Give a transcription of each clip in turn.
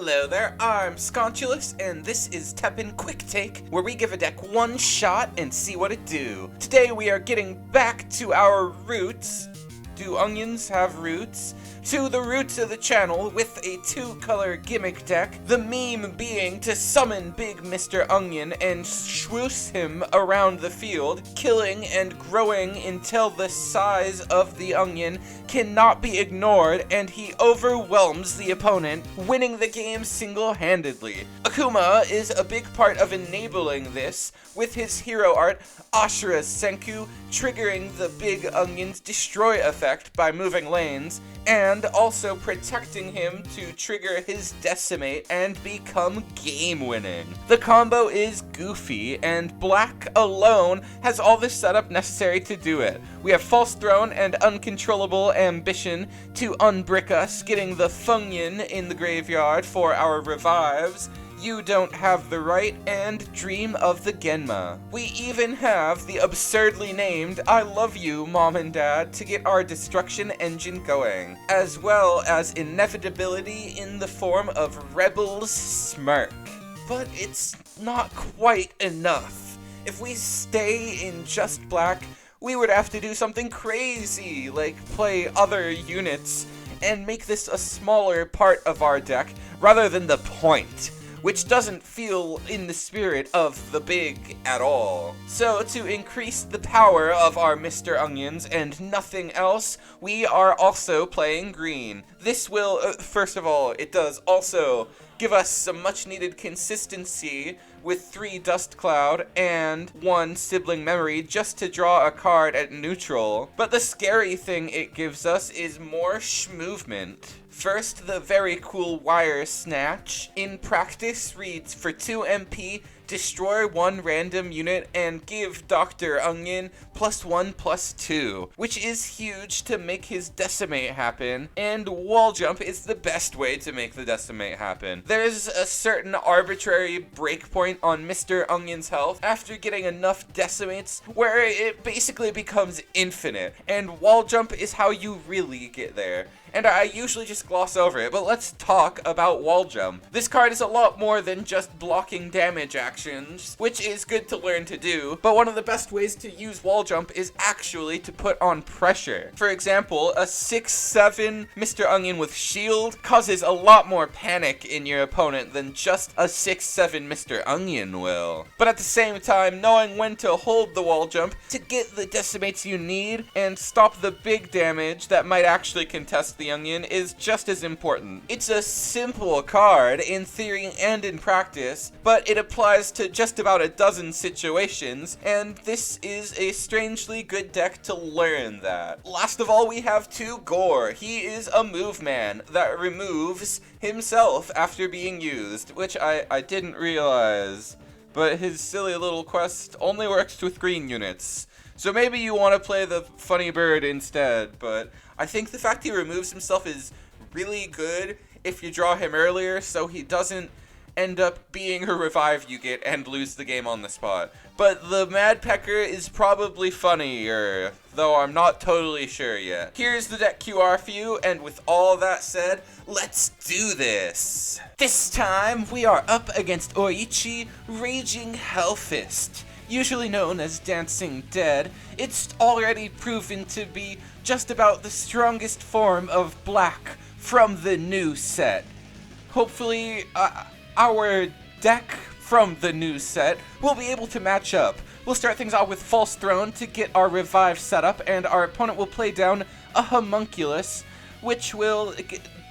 Hello there, I'm Sconchulus, and this is TEPPEN Quick Take, where we give a deck one shot and see what it do. Today we are getting back to our roots. Do onions have roots? To the roots of the channel with a two-color gimmick deck, the meme being to summon Big Mr. Onion and swoosh him around the field, killing and growing until the size of the onion cannot be ignored and he overwhelms the opponent, winning the game single-handedly. Akuma is a big part of enabling this, with his hero art, Ashura's senku, triggering the Big Onion's destroy effect by moving lanes, and also protecting him to trigger his decimate and become game-winning. The combo is goofy, and black alone has all the setup necessary to do it. We have False Throne and Uncontrollable Ambition to unbrick us, getting the Fungion in the graveyard for our revives, You Don't Have the Right, and Dream of the Genma. We even have the absurdly named I Love You, Mom and Dad, to get our destruction engine going, as well as inevitability in the form of Rebel's Smirk. But it's not quite enough. If we stay in just black, we would have to do something crazy, like play other units, and make this a smaller part of our deck, rather than the point, which doesn't feel in the spirit of the big at all. So to increase the power of our Mr. Onions and nothing else, we are also playing green. This will, first of all, it does also give us some much needed consistency with 3 Dust Cloud and 1 Sibling Memory just to draw a card at neutral. But the scary thing it gives us is more SCHMOVEMENT. First, the very cool Wire Snatch. In practice, reads for 2 MP, destroy 1 random unit and give Dr. Onion +1/+2, which is huge to make his decimate happen, and wall jump is the best way to make the decimate happen. There's a certain arbitrary breakpoint on Mr. Onion's health after getting enough decimates where it basically becomes infinite, and wall jump is how you really get there. And I usually just gloss over it, but let's talk about wall jump. This card is a lot more than just blocking damage actions, which is good to learn to do, but one of the best ways to use wall jump is actually to put on pressure. For example, a 6/7 Mr. Onion with shield causes a lot more panic in your opponent than just a 6/7 Mr. Onion will. But at the same time, knowing when to hold the wall jump to get the decimates you need and stop the big damage that might actually contest the Onion is just as important. It's a simple card in theory and in practice, but it applies to just about a dozen situations, and this is a strangely good deck to learn that. Last of all, we have 2 Gore. He is a move man that removes himself after being used, which I didn't realize, but his silly little quest only works with green units. So maybe you want to play the funny bird instead, but I think the fact he removes himself is really good if you draw him earlier so he doesn't end up being a revive you get and lose the game on the spot. But the Mad Pecker is probably funnier, though I'm not totally sure yet. Here's the deck QR for you, and with all that said, let's do this! This time, we are up against Oichi, Raging Hellfist. Usually known as Dancing Dead, it's already proven to be just about the strongest form of black from the new set. Hopefully, our deck from the new set will be able to match up. We'll start things off with False Throne to get our revive set up, and our opponent will play down a homunculus, which will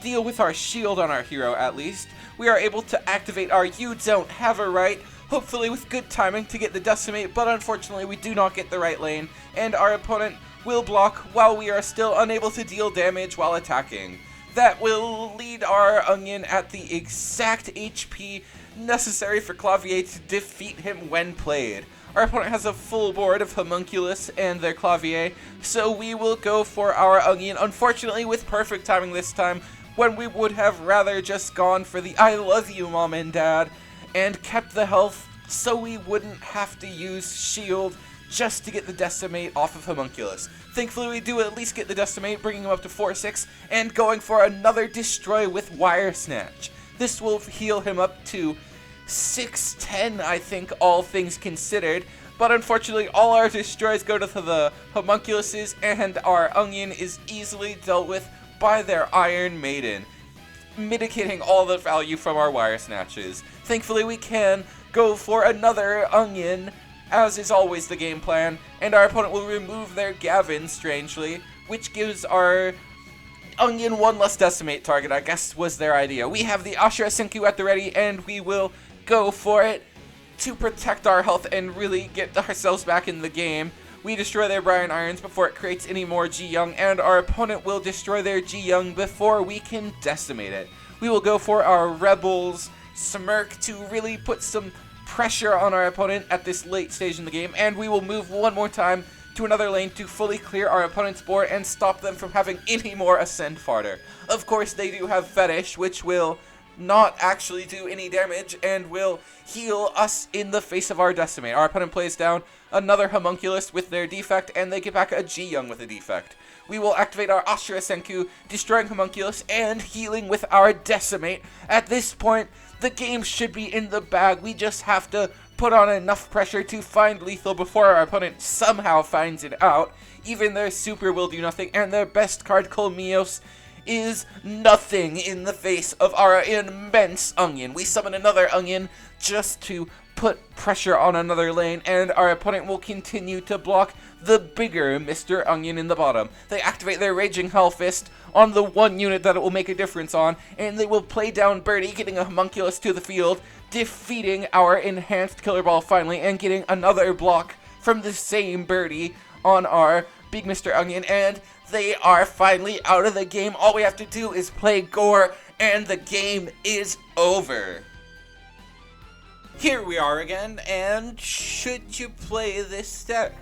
deal with our shield on our hero at least. We are able to activate our You Don't Have a Right, hopefully with good timing to get the decimate, but unfortunately we do not get the right lane, and our opponent will block while we are still unable to deal damage while attacking. That will lead our Onion at the exact HP necessary for Clavier to defeat him when played. Our opponent has a full board of Homunculus and their Clavier, so we will go for our Onion, unfortunately with perfect timing this time, when we would have rather just gone for the I Love You, Mom and Dad, and kept the health so we wouldn't have to use shield just to get the decimate off of Homunculus. Thankfully we do at least get the decimate, bringing him up to 4/6, and going for another destroy with Wire Snatch. This will heal him up to 610, I think, all things considered. But unfortunately, all our destroys go to the homunculuses, and our onion is easily dealt with by their Iron Maiden, mitigating all the value from our wire snatches. Thankfully, we can go for another onion, as is always the game plan, and our opponent will remove their Gavin, strangely, which gives our onion one less decimate target, I guess was their idea. We have the Ashura Senku at the ready, and we will go for it to protect our health and really get ourselves back in the game. We destroy their Brian Irons before it creates any more Ji-Young, and our opponent will destroy their Ji-Young before we can decimate it. We will go for our Rebels Smirk to really put some pressure on our opponent at this late stage in the game, and we will move one more time to another lane to fully clear our opponent's board and stop them from having any more Ascend Farter. Of course, they do have Fetish, which will not actually do any damage and will heal us in the face of our decimate. Our opponent plays down another homunculus with their defect, and they get back a Ji-Young with a defect. We will activate our Ashura Senku, destroying homunculus and healing with our decimate. At this point, the game should be in the bag. We just have to put on enough pressure to find lethal before our opponent somehow finds it out. Even their super will do nothing, and their best card, Colmios, is nothing in the face of our immense onion. We summon another onion just to put pressure on another lane, and our opponent will continue to block the bigger Mr. Onion in the bottom. They activate their Raging Hellfist on the one unit that it will make a difference on, and they will play down Birdie, getting a homunculus to the field, defeating our enhanced Killer Ball finally, and getting another block from the same Birdie on our Big Mr. Onion, and they are finally out of the game. All we have to do is play Gore, and the game is over. Here we are again, and should you play this deck?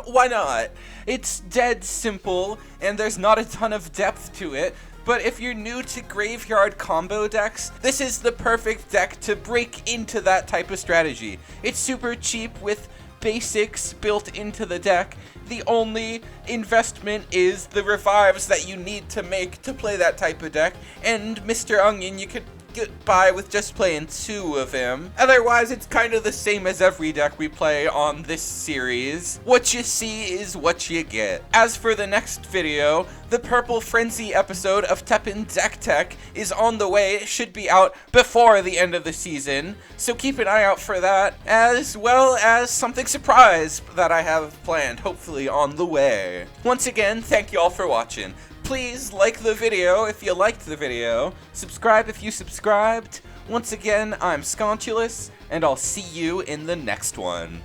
Why not? It's dead simple, and there's not a ton of depth to it, but if you're new to graveyard combo decks, this is the perfect deck to break into that type of strategy. It's super cheap with basics built into the deck. The only investment is the revives that you need to make to play that type of deck, and Mr. Onion, you could get by with just playing 2 of him. Otherwise, it's kind of the same as every deck we play on this series. What you see is what you get. As for the next video, the Purple Frenzy episode of TEPPEN Deck Tech is on the way. It should be out before the end of the season, so keep an eye out for that, as well as something surprise that I have planned, hopefully on the way. Once again, thank you all for watching. Please like the video if you liked the video, subscribe if you subscribed. Once again, I'm Sconchulus, and I'll see you in the next one.